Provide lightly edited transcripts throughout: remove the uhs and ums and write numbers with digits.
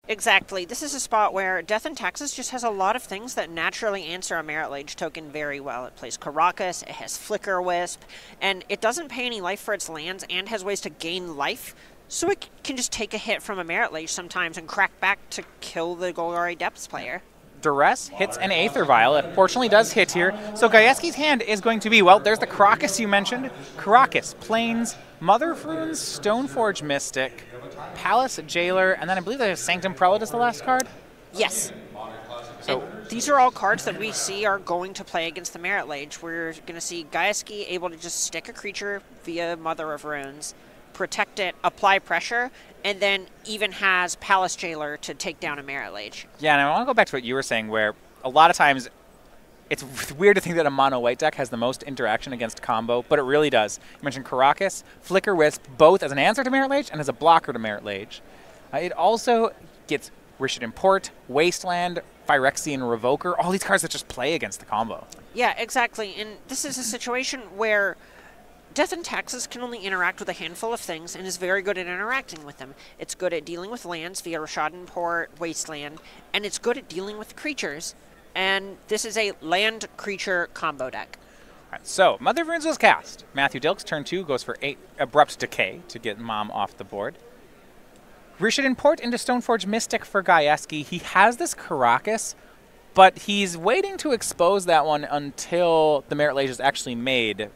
Exactly. This is a spot where Death and Taxes just has a lot of things that naturally answer a Merit Lage token very well. It plays Caracas, it has Flicker Wisp, and it doesn't pay any life for its lands and has ways to gain life, so it can just take a hit from a Merit Lage sometimes and crack back to kill the Golgari Depths player. Duress hits an Aether Vial. It fortunately does hit here. So Gaieski's hand is going to be, well, there's the Caracas you mentioned. Caracas, Plains, Mother of Runes, Stoneforge Mystic, Palace Jailer, and then I believe there's Sanctum Prelate is the last card? Yes. So and these are all cards that we see are going to play against the Merit Lage. We're going to see Gaieski able to just stick a creature via Mother of Runes, protect it, apply pressure, and then even has Palace Jailer to take down a Merit Lage. Yeah, and I want to go back to what you were saying, where a lot of times it's weird to think that a mono-white deck has the most interaction against combo, but it really does. You mentioned Caracas, Flicker Wisp, both as an answer to Merit Lage and as a blocker to Merit Lage. It also gets Rishid Import, Wasteland, Phyrexian Revoker, all these cards that just play against the combo. Yeah, exactly. And this is a situation where Death and Taxes can only interact with a handful of things and is very good at interacting with them. It's good at dealing with lands via Rishad Import, Wasteland, and it's good at dealing with creatures. And this is a land creature combo deck. All right, so Mother of Runes was cast. Matthew Dilks, turn 2, goes for 8 Abrupt Decay to get Mom off the board. Rishid Import into Stoneforge Mystic for Gaieski. He has this Caracas, but he's waiting to expose that one until the Merit Lage is actually made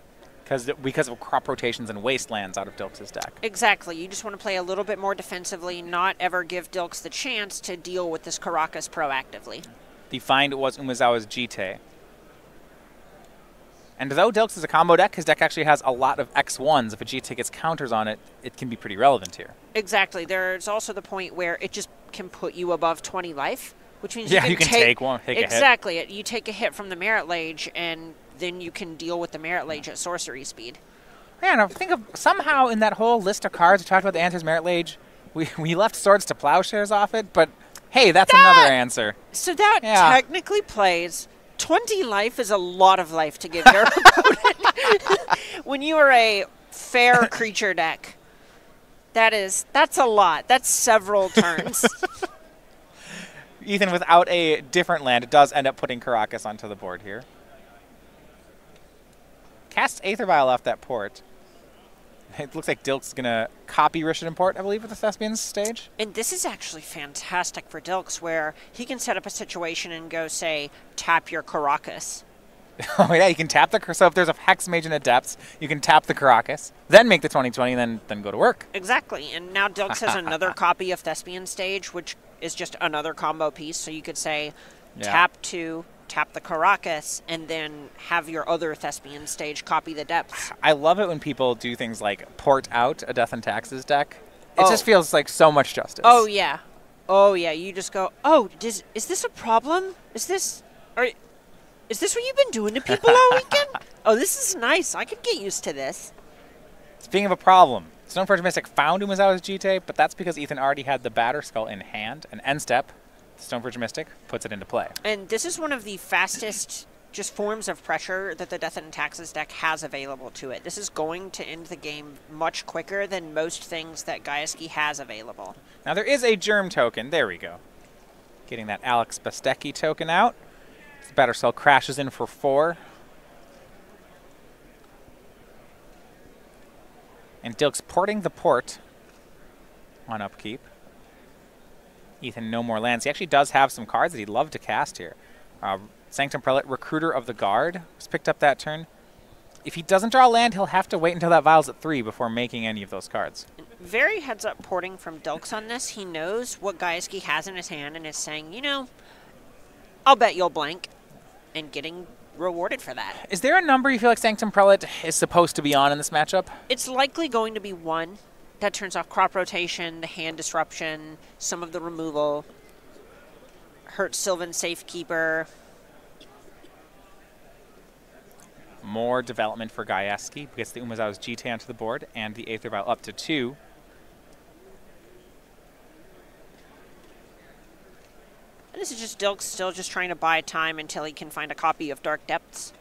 because of crop rotations and wastelands out of Dilks' deck. Exactly. You just want to play a little bit more defensively, not ever give Dilks the chance to deal with this Caracas proactively. The find was Umezawa's Jite. And though Dilks is a combo deck, his deck actually has a lot of X1s. If a Jite gets counters on it, it can be pretty relevant here. Exactly. There's also the point where it just can put you above 20 life, which means you can take one, take exactly. a hit. You take a hit from the Merit Lage, and then you can deal with the Merit Lage at sorcery speed. Yeah, and I think of somehow in that whole list of cards we talked about the answers Merit Lage, we left Swords to Plowshares off it, but hey, that's another answer. So that technically plays 20 life is a lot of life to give your opponent. When you are a fair creature deck, that's a lot. That's several turns. Ethan, without a different land, does end up putting Caracas onto the board here. Casts Aether Vial off that port. It looks like Dilks is going to copy Rishid Import, I believe, with the Thespians stage. And this is actually fantastic for Dilks, where he can set up a situation and go, say, tap your Caracas. Oh, yeah, you can tap the... So if there's a Hex Mage in a Depths, you can tap the Caracas, then make the 20/20, then go to work. Exactly. And now Dilks has another copy of Thespian stage, which is just another combo piece. So you could say, tap the Caracas, and then have your other Thespian stage copy the Depths. I love it when people do things like port out a Death and Taxes deck. It just feels like so much justice. Oh, yeah. Oh, yeah. You just go, oh, is this a problem? Is this what you've been doing to people all weekend? Oh, this is nice. I could get used to this. Speaking of a problem, Stoneforge Mystic found Umezawa's Jite, but that's because Ethan already had the Batter Skull in hand, and end step, Stoneforge Mystic puts it into play. And this is one of the fastest just forms of pressure that the Death and Taxes deck has available to it. This is going to end the game much quicker than most things that Gaieski has available. Now there is a Germ token. There we go. Getting that Alex Bastecki token out. The Batter Skull crashes in for 4. And Dilks porting the port on upkeep. Ethan, no more lands. He actually does have some cards that he'd love to cast here. Sanctum Prelate, Recruiter of the Guard, was picked up that turn. If he doesn't draw a land, he'll have to wait until that Vial's at 3 before making any of those cards. Very heads-up porting from Dilks on this. He knows what Gaieski has in his hand and is saying, you know, I'll bet you'll blank, and getting rewarded for that. Is there a number you feel like Sanctum Prelate is supposed to be on in this matchup? It's likely going to be 1. That turns off crop rotation, the hand disruption, some of the removal, hurt Sylvan Safekeeper. More development for Gaieski. Gets the Umezawa's Jite onto the board and the Aether Vial up to 2. And this is just Dilks still just trying to buy time until he can find a copy of Dark Depths.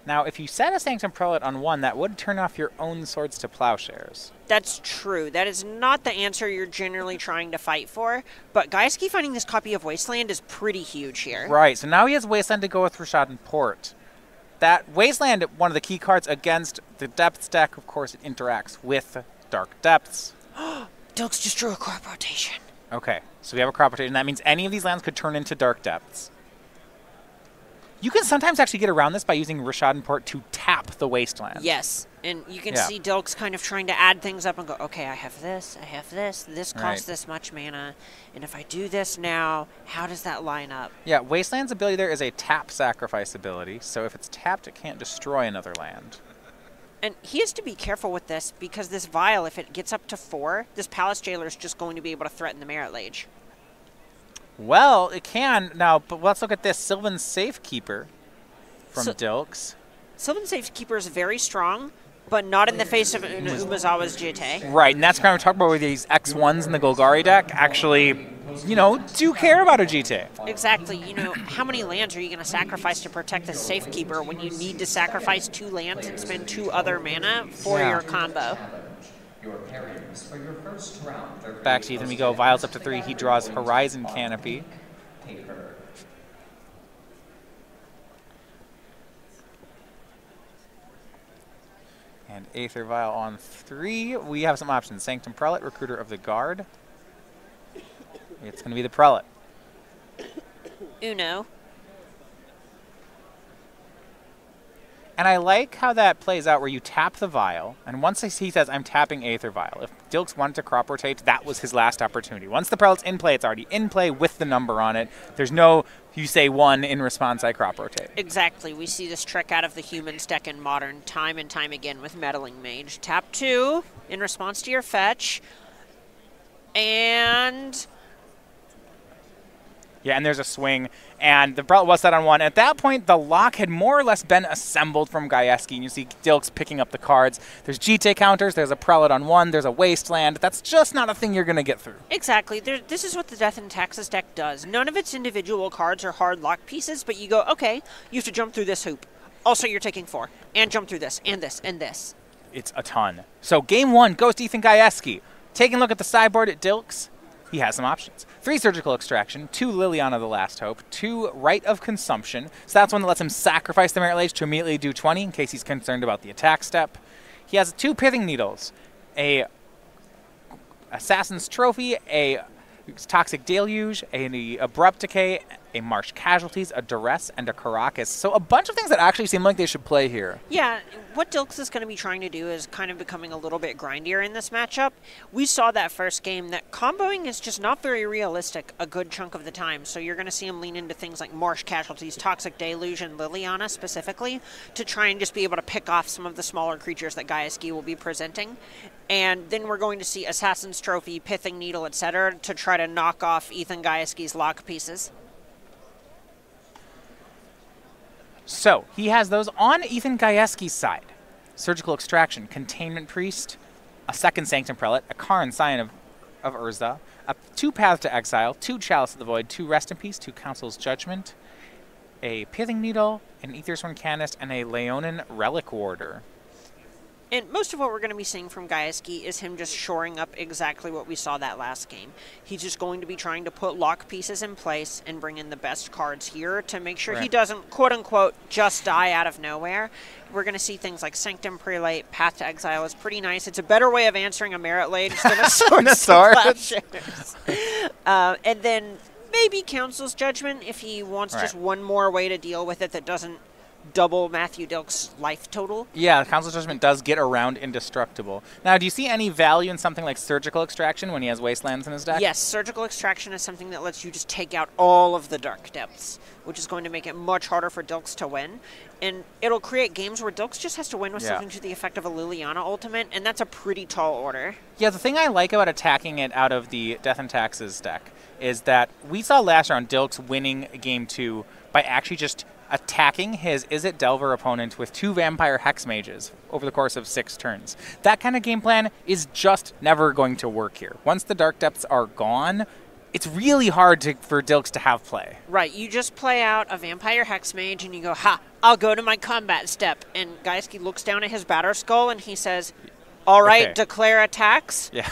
Now, if you set a Sanctum Prelate on 1, that would turn off your own Swords to Plowshares. That's true. That is not the answer you're generally trying to fight for, but Gaieski finding this copy of Wasteland is pretty huge here. Right, so now he has Wasteland to go with Rishadan Port. That Wasteland, one of the key cards against the Depths deck, of course, it interacts with Dark Depths. Dilks just drew a crop rotation. Okay, so we have a crop rotation. That means any of these lands could turn into Dark Depths. You can sometimes actually get around this by using Rishadan Port to tap the Wasteland. Yes, and you can see Dilks kind of trying to add things up and go, okay, I have this, this costs this much mana, and if I do this now, how does that line up? Yeah, Wasteland's ability there is a tap sacrifice ability, so if it's tapped, it can't destroy another land. And he has to be careful with this, because this Vial, if it gets up to 4, this Palace Jailer is just going to be able to threaten the Merit Lage. Well, it can now, but let's look at this. Sylvan Safekeeper from Dilks. Sylvan Safekeeper is very strong, but not in the face of Umezawa's GT. Right, and that's kind of what we're talking about with these X1s in the Golgari deck. Actually, you know, do care about a GT. Exactly. You know, how many lands are you going to sacrifice to protect the Safekeeper when you need to sacrifice 2 lands and spend 2 other mana for your combo? Your parries for your first round are Back to Ethan we go. Vials up to 3. He draws Horizon Canopy. paper. And Aether Vial on 3. We have some options. Sanctum Prelate, Recruiter of the Guard. It's going to be the Prelate. Uno. And I like how that plays out where you tap the Vial, and once he says, I'm tapping Aether Vial. If Dilks wanted to crop rotate, that was his last opportunity. Once the Prelate's in play, it's already in play with the number on it. There's no, you say 1, in response, I crop rotate. Exactly. We see this trick out of the Humans deck in Modern time and time again with Meddling Mage. Tap 2 in response to your fetch. And... yeah, and there's a swing, and the Prelate was set on 1. At that point, the lock had more or less been assembled from Gaieski, and you see Dilks picking up the cards. There's GT counters, there's a Prelate on 1, there's a Wasteland. That's just not a thing you're going to get through. Exactly. This is what the Death and Taxes deck does. None of its individual cards are hard lock pieces, but you go, okay, you have to jump through this hoop. Also, you're taking 4, and jump through this, and this, and this. It's a ton. So game 1 goes to Ethan Gaieski. Taking a look at the sideboard at Dilks. He has some options. 3 Surgical Extraction, 2 Liliana the Last Hope, 2 Rite of Consumption. So that's one that lets him sacrifice the Merit Lage to immediately do 20 in case he's concerned about the attack step. He has 2 Pithing Needles, a Assassin's Trophy, a Toxic Deluge, an Abrupt Decay, a Marsh Casualties, a Duress, and a Caracas. So a bunch of things that actually seem like they should play here. Yeah, what Dilks is going to be trying to do is kind of becoming a little bit grindier in this matchup. We saw that first game that comboing is just not very realistic a good chunk of the time. So you're going to see him lean into things like Marsh Casualties, Toxic Deluge, and Liliana specifically to try and just be able to pick off some of the smaller creatures that Gaieski will be presenting. And then we're going to see Assassin's Trophy, Pithing Needle, etc. to try to knock off Ethan Gaieski's lock pieces. So, he has those on Ethan Gaieski's side. Surgical Extraction, Containment Priest, a 2nd Sanctum Prelate, a Karn Scion of Urza, 2 Paths to Exile, 2 Chalice of the Void, 2 Rest in Peace, 2 Council's Judgment, a Pithing Needle, an Aethersworn Canist, and a Leonin Relic Warder. And most of what we're going to be seeing from Gaieski is him just shoring up exactly what we saw that last game. He's just going to be trying to put lock pieces in place and bring in the best cards here to make sure he doesn't, quote-unquote, just die out of nowhere. We're going to see things like Sanctum Prelate, Path to Exile is pretty nice. It's a better way of answering a Merit Lage than a Sword Plowshares. And then maybe Council's Judgment if he wants just one more way to deal with it that doesn't double Matthew Dilks' life total. Yeah, Council's Judgment does get around Indestructible. Now, do you see any value in something like Surgical Extraction when he has Wastelands in his deck? Yes, Surgical Extraction is something that lets you just take out all of the Dark Depths, which is going to make it much harder for Dilks to win. And it'll create games where Dilks just has to win with something to the effect of a Liliana ultimate, and that's a pretty tall order. Yeah, the thing I like about attacking it out of the Death and Taxes deck is that we saw last round Dilks winning game 2 by actually just attacking his Izzet Delver opponent with 2 Vampire Hex Mages over the course of 6 turns. That kind of game plan is just never going to work here. Once the Dark Depths are gone, it's really hard for Dilks to have play. Right, you just play out a Vampire Hexmage and you go, ha, I'll go to my combat step. And Gaieski looks down at his batter skull and he says, all right, Okay. declare attacks. Yeah,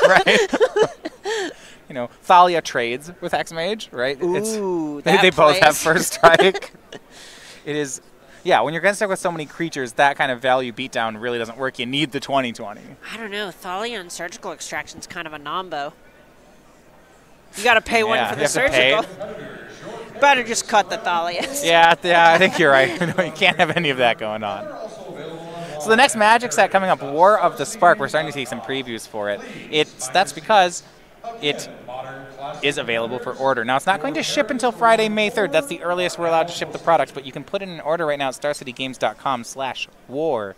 right. You know, Thalia trades with Hexmage, right? Ooh, They that both have plays. first strike. It is, yeah, when you're against stuck with so many creatures, that kind of value beatdown really doesn't work. You need the 20/20. I don't know, Thalia and Surgical Extraction's kind of a nombo. You got to pay one Yeah, for you the have to pay Surgical. Better just cut the Thalias. Yeah, I think you're right. You can't have any of that going on. So the next Magic set coming up, War of the Spark, we're starting to see some previews for it. That's because it is available for order. Now, it's not going to ship until Friday, May 3rd. That's the earliest we're allowed to ship the product, but you can put in an order right now at starcitygames.com/war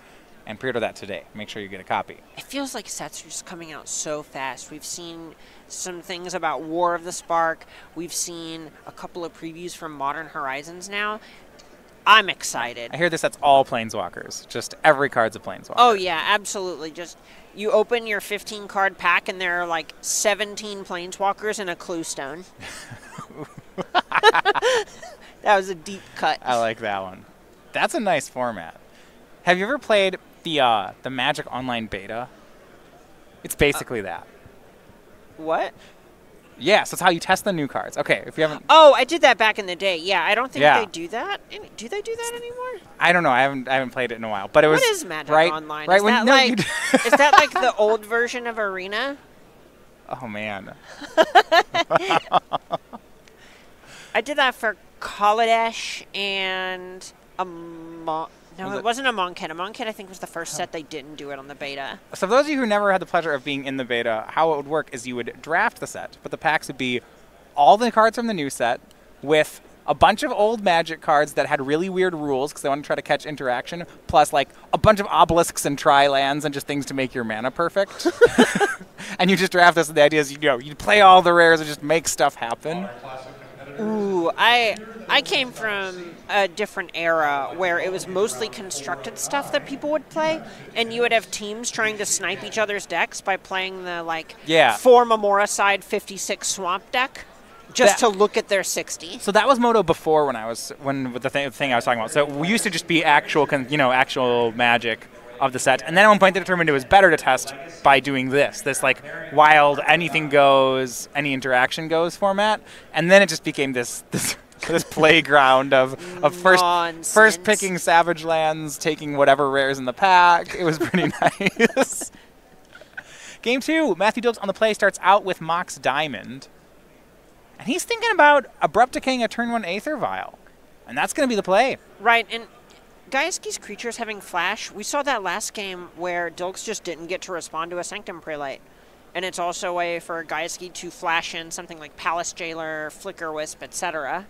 and pre-order that today. Make sure you get a copy. It feels like sets are just coming out so fast. We've seen some things about War of the Spark. We've seen a couple of previews from Modern Horizons now. I'm excited. I hear this set's all Planeswalkers. Just every card's a Planeswalker. Oh, yeah, absolutely. Just you open your 15-card pack, and there are like 17 Planeswalkers and a Clue Stone. That was a deep cut. I like that one. That's a nice format. Have you ever played the Magic Online Beta? It's basically that. What? Yeah, so it's how you test the new cards. Okay, if you haven't... Oh, I did that back in the day. Yeah, I don't think Yeah. they do that. Do they do that anymore? I don't know. I haven't played it in a while, but it was What is Magic right, Online? Right Is when that no, like you is that like the old version of Arena? Oh man. I did that for Kaladesh and a No, Was it it- wasn't a Monkhead. A Monkhead, I think, was the first set they didn't do it on the beta. So for those of you who never had the pleasure of being in the beta, how it would work is you would draft the set, but the packs would be all the cards from the new set with a bunch of old Magic cards that had really weird rules because they wanted to try to catch interaction, plus like a bunch of obelisks and tri-lands and just things to make your mana perfect. And you just draft this, and the idea is you play all the rares and just make stuff happen. Ooh, I came from a different era where it was mostly constructed stuff that people would play, and you would have teams trying to snipe each other's decks by playing the Yeah. 4 Memoricide 56 Swamp deck just That- to look at their 60. So that was Moto before when with the thing I was talking about. So we used to just be actual Magic of the set, and then at one point they determined it was better to test by doing this like wild anything goes, any interaction goes format, and then it just became this playground of first Nonsense. picking Savage Lands, taking whatever rares in the pack. It was pretty nice. Game 2, Matthew Dilks on the play starts out with Mox Diamond. And he's thinking about Abrupt Decaying a turn 1 Aether Vial. And that's going to be the play. Right, and Gaieski's creatures having flash, we saw that last game where Dilks just didn't get to respond to a Sanctum Prelate. And it's also a way for Gaieski to flash in something like Palace Jailer, Flicker Wisp, etc.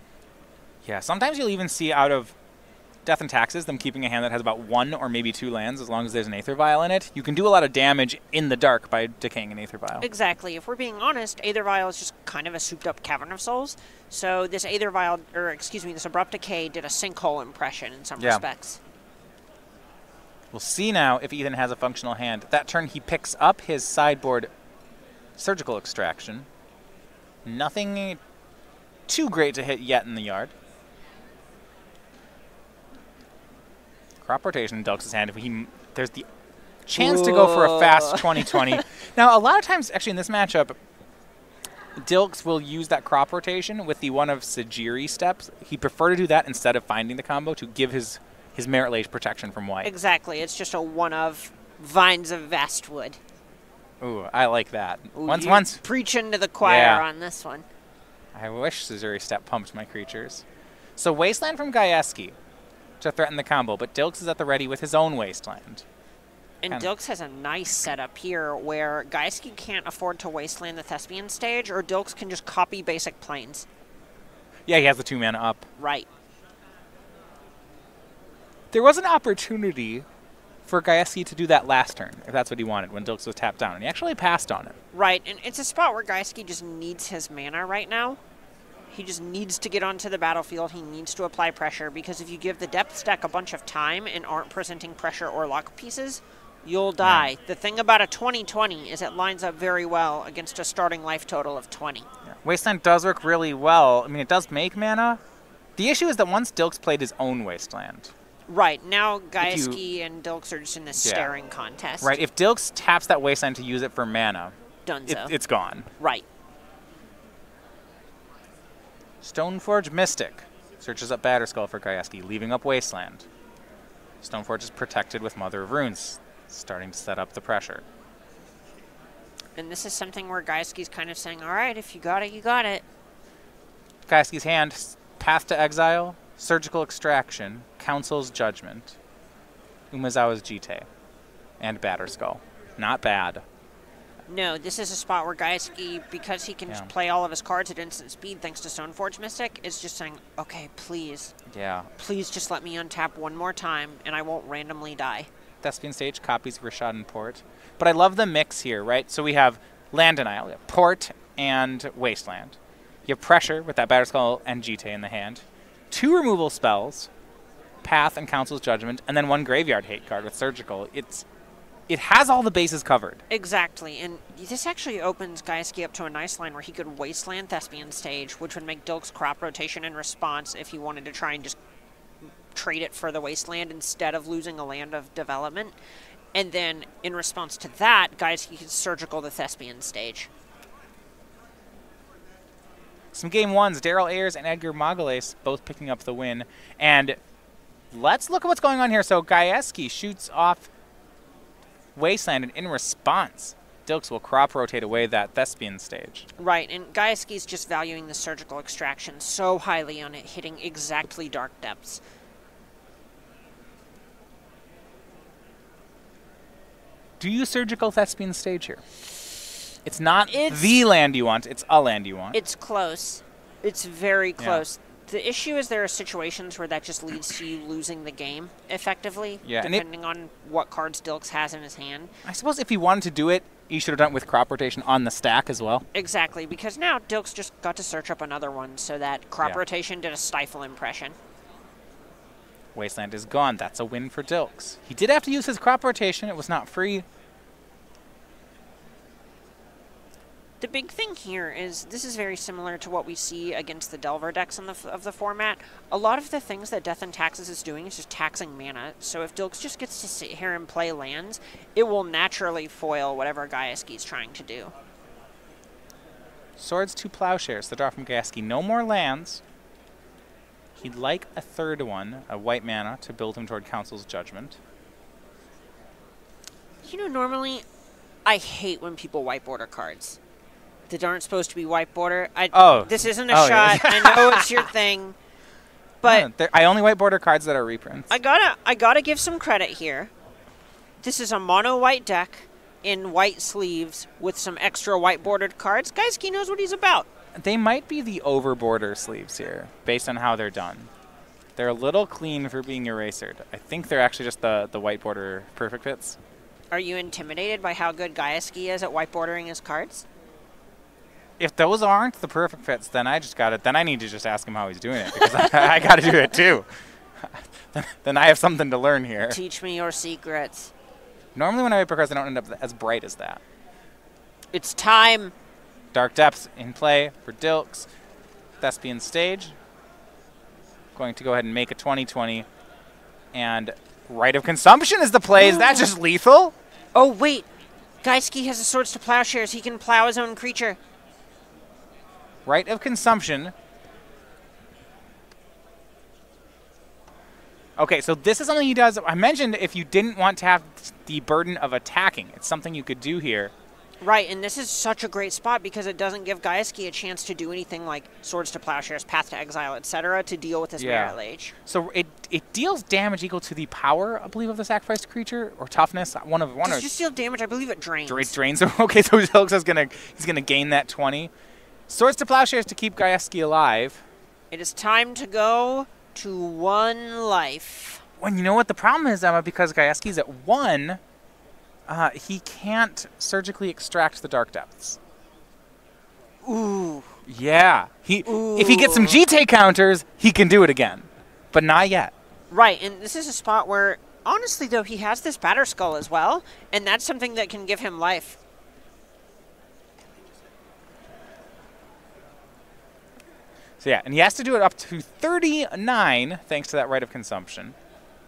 Yeah, sometimes you'll even see out of Death and Taxes them keeping a hand that has about 1 or maybe 2 lands as long as there's an Aether Vial in it. You can do a lot of damage in the dark by decaying an Aether Vial. Exactly. If we're being honest, Aether Vial is just kind of a souped-up Cavern of Souls. So this Aether Vial, this Abrupt Decay did a sinkhole impression in some respects. We'll see now if Ethan has a functional hand. That turn he picks up his sideboard Surgical Extraction. Nothing too great to hit yet in the yard. Crop Rotation in Dilks' hand. There's the chance to go for a fast 20/20. Now, a lot of times, actually, in this matchup, Dilks will use that Crop Rotation with the one of Sajiri steps. He'd prefer to do that instead of finding the combo to give his Merit Lage protection from white. Exactly. It's just a one of Vines of Vastwood. Ooh, I like that. Ooh, Once. Preaching to the choir Yeah. on this one. I wish Sajiri step pumped my creatures. So Wasteland from Gaieski to threaten the combo, but Dilks is at the ready with his own Wasteland. And Dilks has a nice setup here where Gaieski can't afford to Wasteland the Thespian stage, or Dilks can just copy basic planes. Yeah, he has the 2 mana up. Right. There was an opportunity for Gaieski to do that last turn, if that's what he wanted, when Dilks was tapped down, and he actually passed on it. Right, and it's a spot where Gaieski just needs his mana right now. He just needs to get onto the battlefield. He needs to apply pressure, because if you give the depth stack a bunch of time and aren't presenting pressure or lock pieces, you'll die. The thing about a 20/20 is it lines up very well against a starting life total of 20. Yeah. Wasteland does work really well. I mean, it does make mana. The issue is that once Dilks played his own Wasteland. Right, now Gaieski and Dilks are just in this staring contest. Right, if Dilks taps that Wasteland to use it for mana, Dunzo. it's gone. Right. Stoneforge Mystic searches up Batterskull for Gaieski, leaving up Wasteland. Stoneforge is protected with Mother of Runes, starting to set up the pressure. And this is something where Gaieski's kind of saying, all right, if you got it, you got it. Gaieski's hand, Path to Exile, Surgical Extraction, Council's Judgment, Umezawa's Jite, and Batterskull. Not bad. No, this is a spot where Gaieski, because he can just play all of his cards at instant speed thanks to Stoneforge Mystic, is just saying, okay, please. Yeah. Please just let me untap one more time, and I won't randomly die. Thespian Stage copies Rishad and Port. But I love the mix here, right? So we have Land Denial, we have Port and Wasteland. You have Pressure with that Batterskull and Jite in the hand. 2 removal spells, Path and Council's Judgment, and then 1 Graveyard Hate card with Surgical. It has all the bases covered. Exactly, and this actually opens Gaieski up to a nice line where he could Wasteland Thespian Stage, which would make Dilks crop rotation in response if he wanted to try and just trade it for the Wasteland instead of losing a land of development. And then, in response to that, Gaieski could Surgical the Thespian Stage. Some game ones, Daryl Ayers and Edgar Magalhaes both picking up the win. And let's look at what's going on here. So Gaieski shoots off Wasteland, and in response, Dilks will crop rotate away that Thespian Stage. Right, and Gaieski's just valuing the Surgical Extraction so highly on it, hitting exactly Dark Depths. Do you Surgical Thespian Stage here? It's not the land you want, it's a land you want. It's close. It's very close. Yeah. The issue is there are situations where that just leads to you losing the game, effectively, depending on what cards Dilks has in his hand. I suppose if he wanted to do it, he should have done it with crop rotation on the stack as well. Exactly, because now Dilks just got to search up another one, so that crop rotation did a stifle impression. Wasteland is gone. That's a win for Dilks. He did have to use his crop rotation. It was not free. The big thing here is this is very similar to what we see against the Delver decks of the format. A lot of the things that Death and Taxes is doing is just taxing mana. So if Dilks just gets to sit here and play lands, it will naturally foil whatever Gaieski's trying to do. Swords to Plowshares, the draw from Gaieski. No more lands. He'd like a third one, a white mana, to build him toward Council's Judgment. You know, normally, I hate when people white border cards that aren't supposed to be white border. This isn't a shot. Yeah. I know it's your thing, but I only white border cards that are reprints. I gotta give some credit here. This is a mono white deck in white sleeves with some extra white bordered cards. Gaieski knows what he's about. They might be the over border sleeves here, based on how they're done. They're a little clean for being erasered. I think they're actually just the white border perfect fits. Are you intimidated by how good Gaieski is at white bordering his cards? If those aren't the perfect fits, then I need to just ask him how he's doing it, because I got to do it too. Then I have something to learn here. Teach me your secrets. Normally when I white border cards, they don't end up as bright as that. It's time. Dark Depths in play for Dilks. Thespian Stage. Going to go ahead and make a 20/20. And Rite of Consumption is the play. Is that just lethal? Oh, wait. Gaieski has a Swords to Plowshares. He can plow his own creature. Rite of Consumption. Okay, so this is something he does. I mentioned if you didn't want to have the burden of attacking, it's something you could do here. Right, and this is such a great spot because it doesn't give Gaieski a chance to do anything like Swords to Plowshares, Path to Exile, etc. to deal with this Merit Lage. So it deals damage equal to the power, I believe, of the sacrificed creature, or toughness. Does it just deal damage? I believe it drains. It drains. Okay, so Dilks is he's gonna gain that 20. Swords to Plowshares to keep Gaieski alive. It is time to go to 1 life. Well, you know what the problem is, Emma? Because Gaieski's at 1. He can't surgically extract the Dark Depths. Ooh. Yeah. If he gets some Jite counters, he can do it again. But not yet. Right, and this is a spot where Honestly, though, he has this Batter Skull as well, and that's something that can give him life. So yeah, and he has to do it up to 39 thanks to that right of consumption.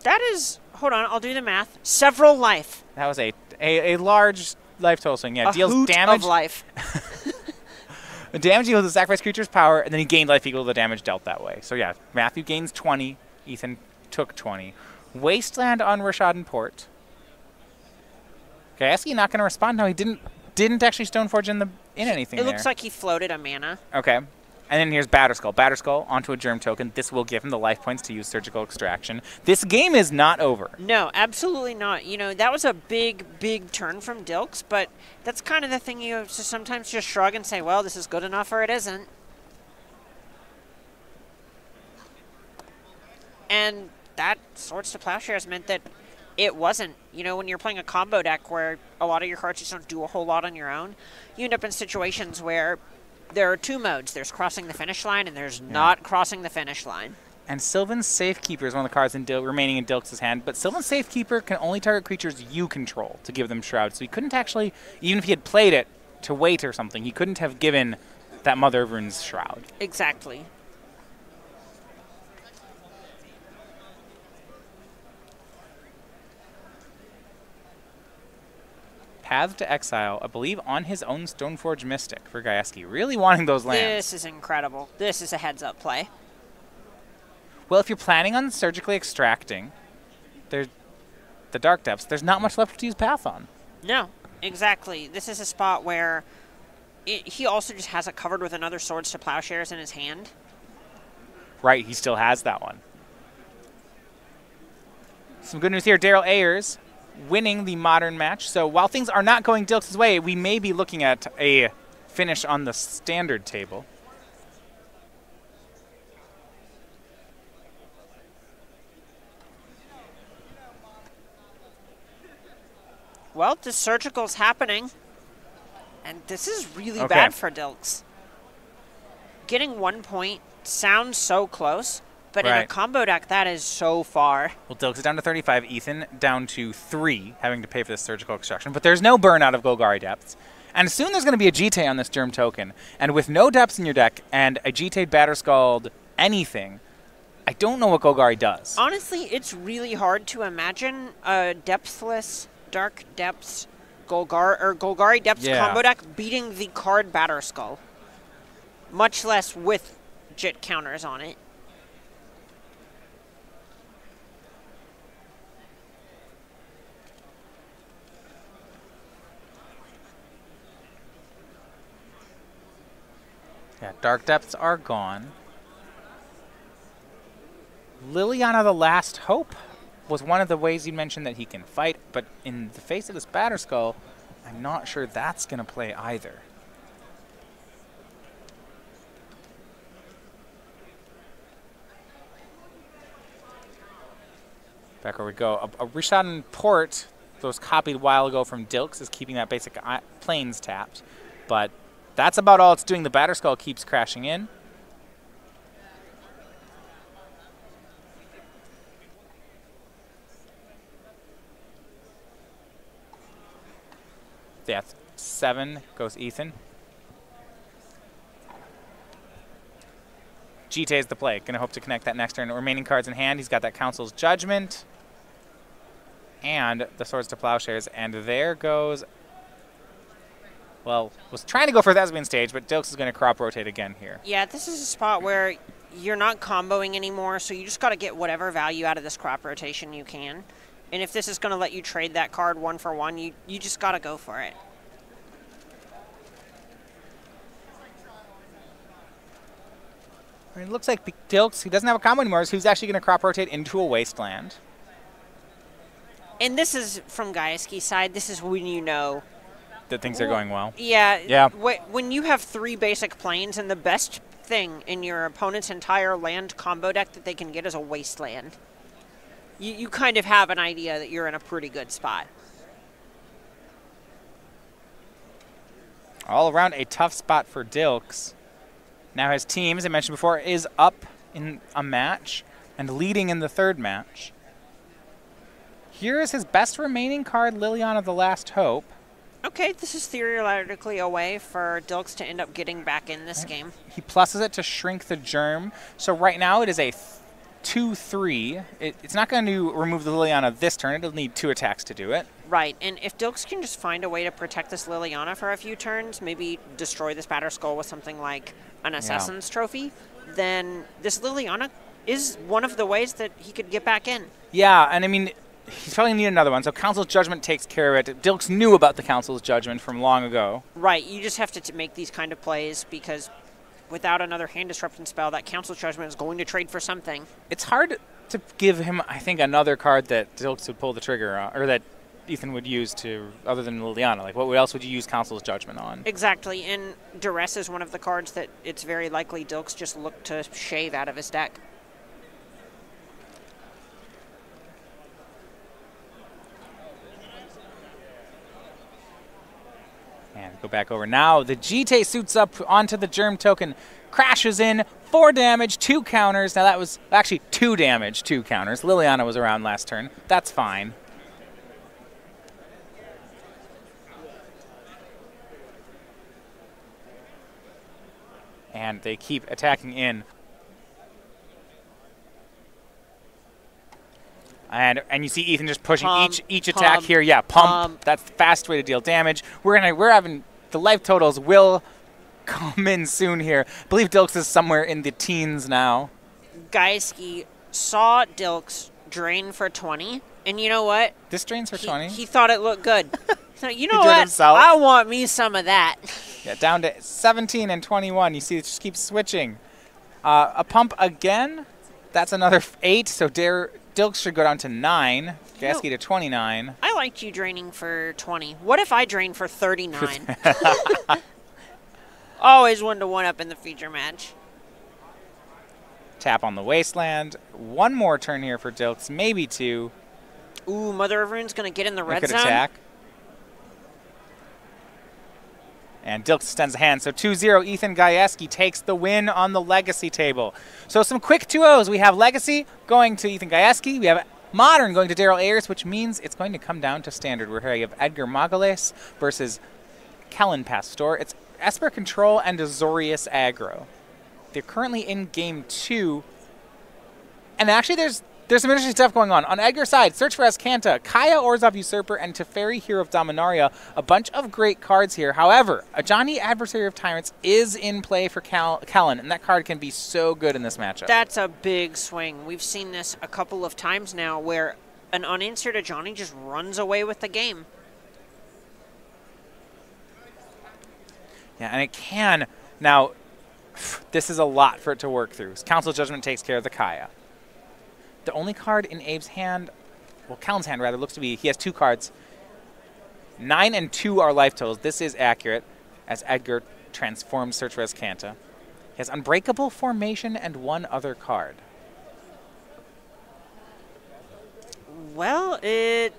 That is, hold on, I'll do the math. Several life. That was a large life total swing. Yeah, A deals hoot damage. of life. The damage equals the sacrifice creature's power, and then he gained life equal to the damage dealt that way. So yeah, Matthew gains 20. Ethan took 20. Wasteland on Rishadan Port. Gaieski not going to respond. No, he didn't actually Stoneforge in anything It there. looks like he floated a mana. Okay. And then here's Batter Skull. Batter Skull onto a Germ token. This will give him the life points to use Surgical Extraction. This game is not over. No, absolutely not. You know, that was a big, big turn from Dilks, but that's kind of the thing you have to sometimes just shrug and say, well, this is good enough or it isn't. And that Swords to Plowshares meant that it wasn't. You know, when you're playing a combo deck where a lot of your cards just don't do a whole lot on your own, you end up in situations where there are two modes. There's crossing the finish line, and there's not crossing the finish line. And Sylvan's Safekeeper is one of the cards remaining in Dilks' hand, but Sylvan's Safekeeper can only target creatures you control to give them Shroud. So he couldn't actually, even if he had played it to wait or something, he couldn't have given that Mother of Rune's Shroud. Exactly. Path to Exile, I believe, on his own Stoneforge Mystic for Gaieski. Really wanting those lands. This is incredible. This is a heads-up play. Well, if you're planning on surgically extracting the Dark Depths, there's not much left to use Path on. No, exactly. This is a spot where he also just has it covered with another Swords to Plowshares in his hand. Right, he still has that one. Some good news here. Daryl Ayers winning the Modern match. So while things are not going Dilks' way, we may be looking at a finish on the Standard table. Well, the Surgical's happening, and this is really Okay. bad for Dilks. Getting 1 point sounds so close, but in a Right. combo deck, that is so far. Well, Dilks is down to 35. Ethan down to 3, having to pay for this surgical extraction. But there's no burn out of Golgari Depths. And soon there's going to be a GT on this Germ token. And with no depths in your deck and a GT Batterscald anything, I don't know what Golgari does. Honestly, it's really hard to imagine a depthless Dark Depths Golgari Depths combo deck beating the card Batterskull, much less with Jit counters on it. Yeah, Dark Depths are gone. Liliana the Last Hope was one of the ways you mentioned that he can fight, but in the face of this Batterskull, I'm not sure that's going to play either. Back where we go. A Rishadan Port that was copied a while ago from Dilks is keeping that basic plains tapped, but that's about all it's doing. The Batterskull keeps crashing in. Yeah, 7 goes Ethan. GT is the play. Going to hope to connect that next turn. Remaining cards in hand. He's got that Council's Judgment and the Swords to Plowshares. And there goes... Well, was trying to go for Thespian Stage, but Dilks is going to crop rotate again here. Yeah, this is a spot where you're not comboing anymore, so you just got to get whatever value out of this crop rotation you can. And if this is going to let you trade that card 1 for 1, you just got to go for it. I mean, it looks like Dilks, he doesn't have a combo anymore, so he's actually going to crop rotate into a Wasteland. And this is, from Gaieski's side, this is when you know That things are going well. Yeah. When you have 3 basic planes and the best thing in your opponent's entire land combo deck that they can get is a Wasteland, you kind of have an idea that you're in a pretty good spot. All around a tough spot for Dilks. Now his team, as I mentioned before, is up in a match and leading in the 3rd match. Here is his best remaining card, Liliana the Last Hope. Okay, this is theoretically a way for Dilks to end up getting back in this game. He pluses it to shrink the germ. So right now it is a 2-3. It's not going to remove the Liliana this turn. It'll need 2 attacks to do it. Right, and if Dilks can just find a way to protect this Liliana for a few turns, maybe destroy this Batter Skull with something like an Assassin's Trophy, then this Liliana is one of the ways that he could get back in. Yeah, and I mean, he's probably need another one. So Council's Judgment takes care of it. Dilks knew about the Council's Judgment from long ago. Right, you just have to make these kind of plays because without another hand disrupting spell, that Council's Judgment is going to trade for something. It's hard to give him, I think, another card that Dilks would pull the trigger on, or that Ethan would use to, other than Liliana. Like, what else would you use Council's Judgment on? Exactly, and Duress is one of the cards that it's very likely Dilks just looked to shave out of his deck. And go back over. Now the Jite suits up onto the Germ token, crashes in, 4 damage, 2 counters. Now that was actually 2 damage, 2 counters. Liliana was around last turn. That's fine. And they keep attacking in. And you see Ethan just pushing each attack here. Yeah, pump. That's the fast way to deal damage. We're having the life totals will come in soon here. I believe Dilks is somewhere in the teens now. Gaieski saw Dilks drain for 20, and you know what? This drains for 20. He thought it looked good. So you know what? Himself. I want me some of that. Yeah, down to 17 and 21. You see it just keeps switching. A pump again. That's another 8. So Dilks should go down to 9. Gaieski to 29. I liked you draining for 20. What if I drain for 39? Always 1-to-1 up in the feature match. Tap on the Wasteland. 1 more turn here for Dilks, maybe 2. Ooh, Mother of Rune's going to get in the red zone. Attack. And Dilks extends a hand. So 2-0, Ethan Gaieski takes the win on the Legacy table. So some quick 2-0s. We have Legacy going to Ethan Gaieski. We have Modern going to Daryl Ayers, which means it's going to come down to Standard. We're here. You have Edgar Magalhaes versus Kellen Pastore. It's Esper Control and Azorius Aggro. They're currently in Game 2. And actually there's some interesting stuff going on. On Edgar's side, Search for Azcanta, Kaya Orzhov Usurper, and Teferi Hero of Dominaria. A bunch of great cards here. However, Ajani Adversary of Tyrants is in play for Kellen, and that card can be so good in this matchup. That's a big swing. We've seen this a couple of times now where an unanswered Ajani just runs away with the game. Yeah, and it can. Now, this is a lot for it to work through. Council Judgment takes care of the Kaya. The only card in Abe's hand, well, Kellen's hand rather, looks to be, he has 2 cards. 9 and 2 are life totals. This is accurate as Edgar transforms Search for Azcanta. He has Unbreakable Formation and 1 other card. Well, it...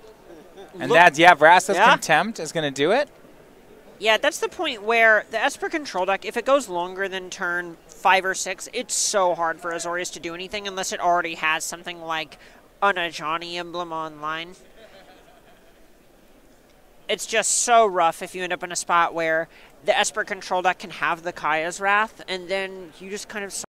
And that's, yeah, Vrasta's Contempt is going to do it. Yeah, that's the point where the Esper Control deck, if it goes longer than turn 5 or 6, it's so hard for Azorius to do anything unless it already has something like an Ajani emblem online. It's just so rough if you end up in a spot where the Esper Control deck can have the Kaya's Wrath, and then you just kind of